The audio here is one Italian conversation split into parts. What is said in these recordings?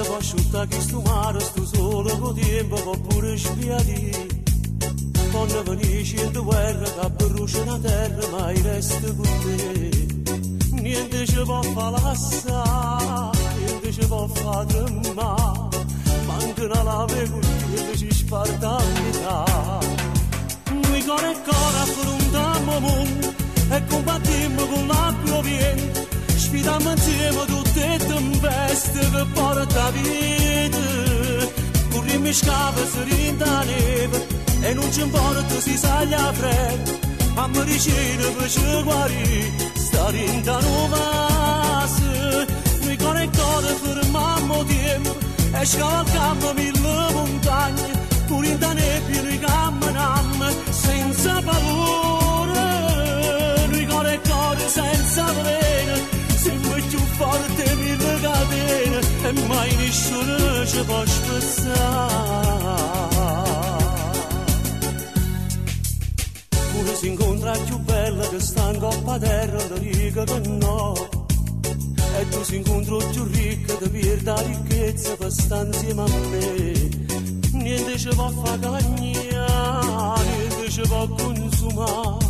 se può asciuttare che sto mare, sto solo con tempo, può pure sbiadire. Quando venisci in guerra, che brucia la terra, ma il resto con te. Niente ci può fare lassare, niente ci può fare tremare, manca una lave con te, ci sparta a metà. Noi cuore e cuore affrontiamo il mondo e combattiamo con l'acqua viene. Sfidiamo insieme tutte le tempeste che porta vita. Corriamo scave, si rinda neve e non ci importa si saglia freddo. A medicina per ci guarire, sta rinda nuova. Noi cuore e cuore fermiamo tempo e scavalcammo mille montagne. Pure in da nebbia noi camminiamo senza paura. Noi cuore e cuore senza veleno, siamo più forti mille catene e mai nessuno ci può spezzare. Pure si incontra più bella che sta in coppa terra, ti dica che no. E tu si incontra più ricca, ti pierde la ricchezza per stare insieme a me. Niente ci può far cagnare, niente ci può consumare.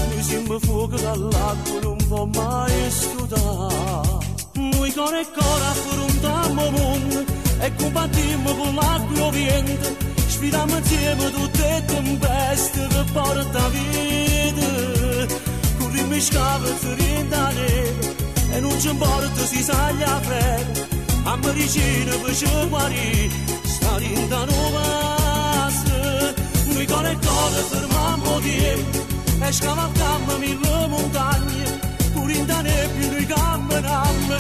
Noi siamo fuoco dall'acqua, non può mai scudare. Noi cuore e cuore affrontiamo il mondo e combattiamo con l'acqua viente. Sfidiamo insieme tutte le tempeste che porta vita. Corriamo scave, si rinda neve e non ci importa si saglia freddo. A medicina per ci guarire, sta rinda nuova. Noi cuore e cuore fermiamo tempo e scavalcammo mille montagne. Pure in da nebbia noi camminiamo